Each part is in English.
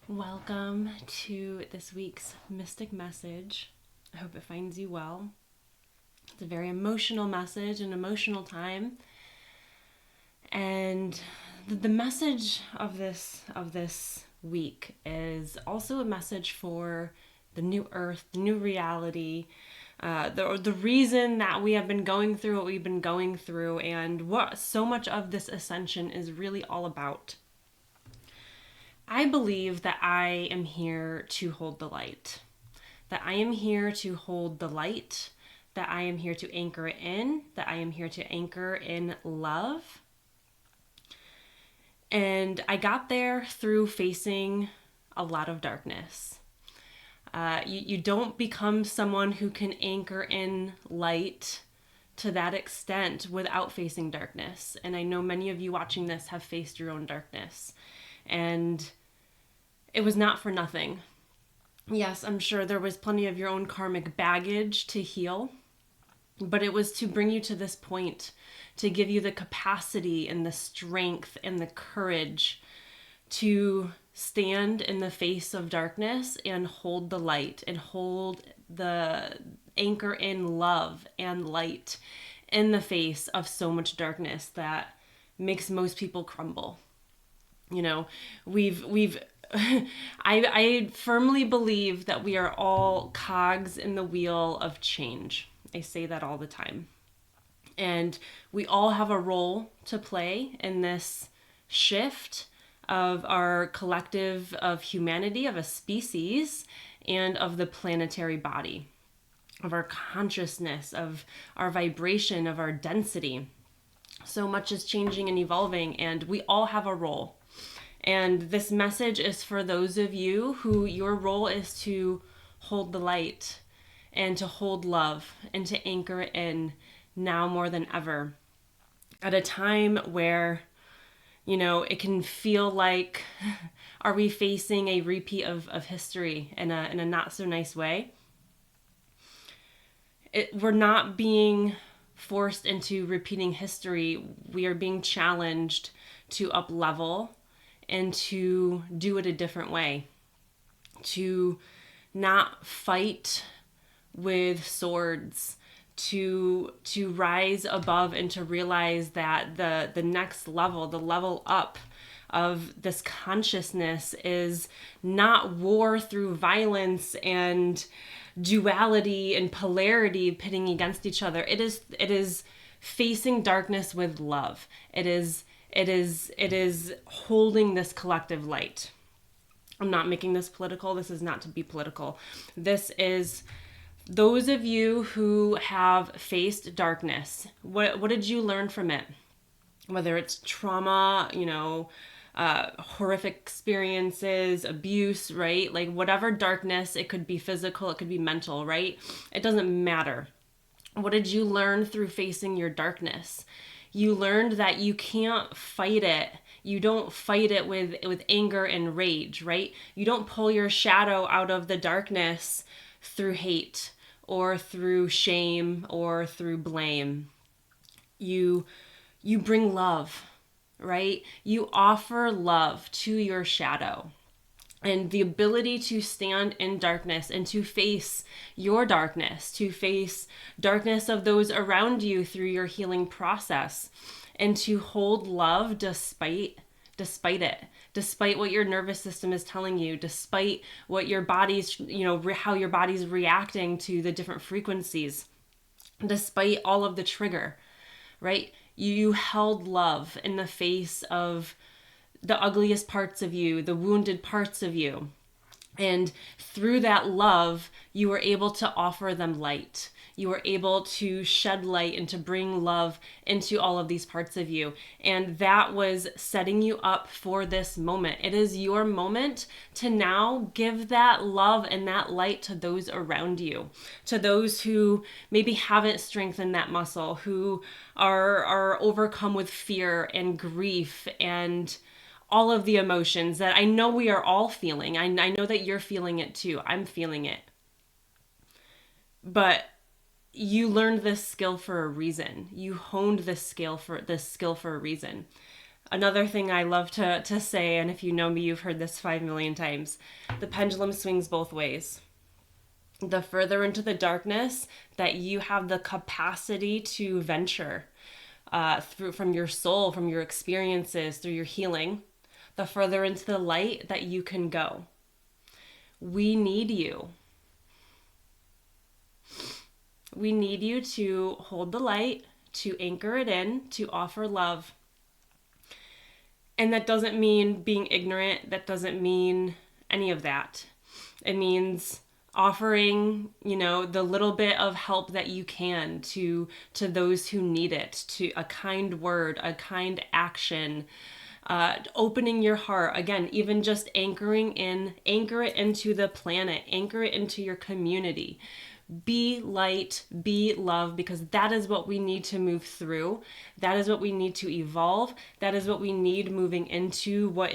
Welcome to this week's Mystic Message. I hope it finds you well. It's a very emotional message, an emotional time. And the message of this week is also a message for the new earth, the new reality, the reason that we have been going through what we've been going through, and what so much of this ascension is really all about. I believe that I am here to hold the light, that I am here to hold the light, that I am here to anchor it in, that I am here to anchor in love. And I got there through facing a lot of darkness. You don't become someone who can anchor in light to that extent without facing darkness. And I know many of you watching this have faced your own darkness. And it was not for nothing. Yes, I'm sure there was plenty of your own karmic baggage to heal, but it was to bring you to this point, to give you the capacity and the strength and the courage to stand in the face of darkness and hold the light and hold the anchor in love and light in the face of so much darkness that makes most people crumble. You know, we've I firmly believe that we are all cogs in the wheel of change. I say that all the time. And we all have a role to play in this shift of our collective of humanity, of a species, and of the planetary body, of our consciousness, of our vibration, of our density. So much is changing and evolving, and we all have a role. And this message is for those of you who your role is to hold the light and to hold love and to anchor it in now more than ever. At a time where, it can feel like, are we facing a repeat of history in a not so nice way? We're not being forced into repeating history. We are being challenged to up level and to do it a different way, to not fight with swords, to rise above and to realize that the next level, the level up of this consciousness is not war through violence and duality and polarity pitting against each other. It is facing darkness with love. It is holding this collective light. I'm not making this political. This is not to be political. This is those of you who have faced darkness. What did you learn from it? Whether it's trauma, horrific experiences, abuse, right? Like whatever darkness, it could be physical, it could be mental, right? It doesn't matter. What did you learn through facing your darkness? You learned that you can't fight it. You don't fight it with anger and rage, right? You don't pull your shadow out of the darkness through hate or through shame or through blame. You bring love, right? You offer love to your shadow. And the ability to stand in darkness and to face your darkness, to face darkness of those around you through your healing process, and to hold love despite it, despite what your nervous system is telling you, despite what your body's, how your body's reacting to the different frequencies, despite all of the trigger, right? You held love in the face of the ugliest parts of you, the wounded parts of you. And through that love, you were able to offer them light. You were able to shed light and to bring love into all of these parts of you. And that was setting you up for this moment. It is your moment to now give that love and that light to those around you, to those who maybe haven't strengthened that muscle, who are overcome with fear and grief and all of the emotions that I know we are all feeling. I know that you're feeling it too. I'm feeling it. But you learned this skill for a reason. You honed this skill for a reason. Another thing I love to say, and if you know me, you've heard this 5 million times, the pendulum swings both ways. The further into the darkness that you have the capacity to venture through from your soul, from your experiences, through your healing, the further into the light that you can go. We need you. We need you to hold the light, to anchor it in, to offer love. And that doesn't mean being ignorant. That doesn't mean any of that. It means offering, the little bit of help that you can to those who need it, to a kind word, a kind action, opening your heart. Again, even just anchor it into the planet, anchor it into your community. Be light, be love, because that is what we need to move through. That is what we need to evolve. That is what we need moving into what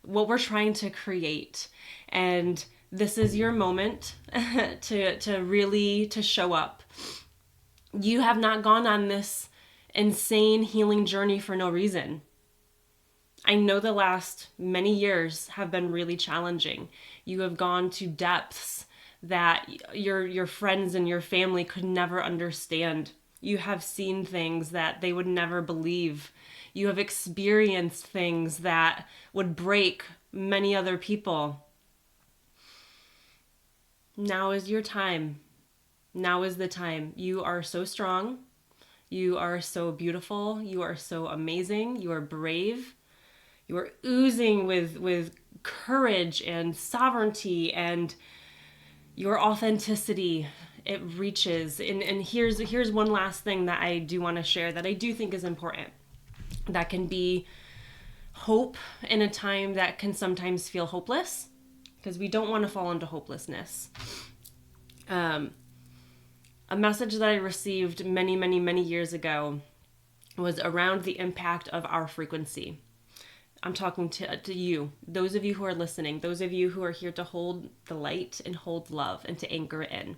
we're trying to create. And this is your moment to really show up. You have not gone on this insane healing journey for no reason. I know the last many years have been really challenging. You have gone to depths that your friends and your family could never understand. You have seen things that they would never believe. You have experienced things that would break many other people. Now is your time. Now is the time. You are so strong. You are so beautiful. You are so amazing. You are brave. You are oozing with courage and sovereignty, and your authenticity, it reaches. And here's one last thing that I do want to share that I do think is important. That can be hope in a time that can sometimes feel hopeless, because we don't want to fall into hopelessness. A message that I received many, many, many years ago was around the impact of our frequency. I'm talking to you, those of you who are listening, those of you who are here to hold the light and hold love and to anchor it in.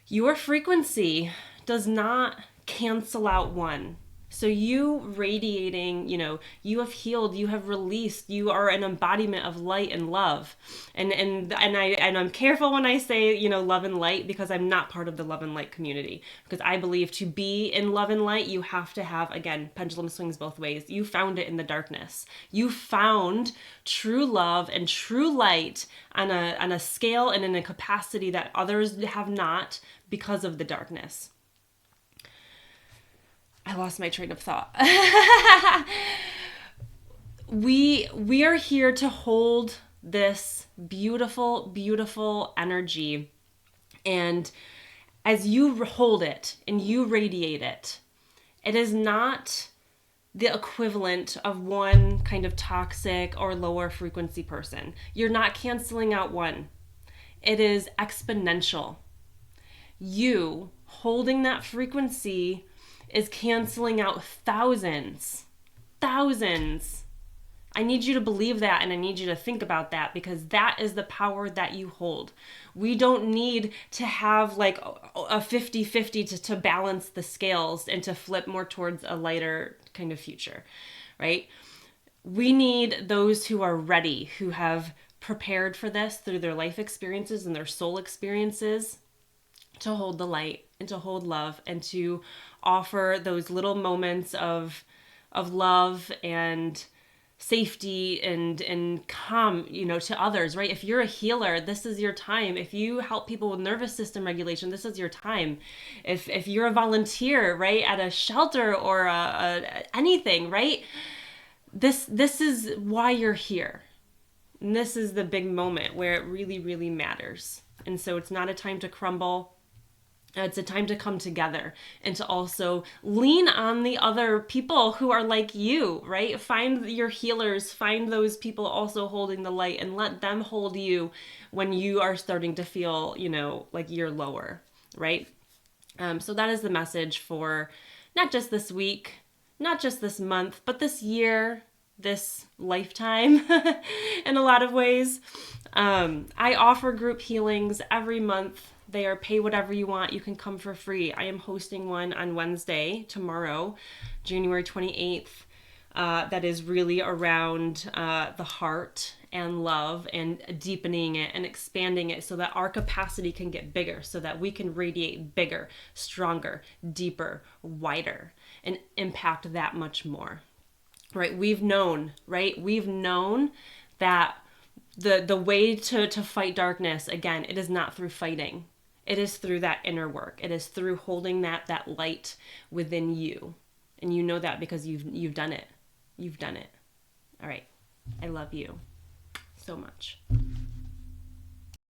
Your frequency does not cancel out one. So you radiating, you have healed, you have released, you are an embodiment of light and love. And I'm careful when I say, love and light, because I'm not part of the love and light community. Because I believe to be in love and light, you have to have, again, pendulum swings both ways. You found it in the darkness. You found true love and true light on a scale and in a capacity that others have not because of the darkness. I lost my train of thought. We are here to hold this beautiful, beautiful energy. And as you hold it and you radiate it, it is not the equivalent of one kind of toxic or lower frequency person. You're not canceling out one. It is exponential. You holding that frequency is canceling out thousands. I need you to believe that, and I need you to think about that, because that is the power that you hold. We don't need to have like a 50-50 to balance the scales and to flip more towards a lighter kind of future, right? We need those who are ready, who have prepared for this through their life experiences and their soul experiences, to hold the light and to hold love and to offer those little moments of love and safety and calm, to others, right? If you're a healer, this is your time. If you help people with nervous system regulation, this is your time. If you're a volunteer, right, at a shelter or anything, right? This is why you're here. And this is the big moment where it really, really matters. And so it's not a time to crumble. It's a time to come together and to also lean on the other people who are like you, right? Find your healers, find those people also holding the light, and let them hold you when you are starting to feel, like you're lower, right? So that is the message for not just this week, not just this month, but this year, this lifetime in a lot of ways. I offer group healings every month. They are pay whatever you want. You can come for free. I am hosting one on Wednesday, tomorrow, January 28th. that is really around the heart and love, and deepening it and expanding it so that our capacity can get bigger, so that we can radiate bigger, stronger, deeper, wider, and impact that much more. Right? We've known that the way to fight darkness, again, it is not through fighting. It is through that inner work. It is through holding that light within you. And you know that because you've done it. You've done it. All right. I love you so much.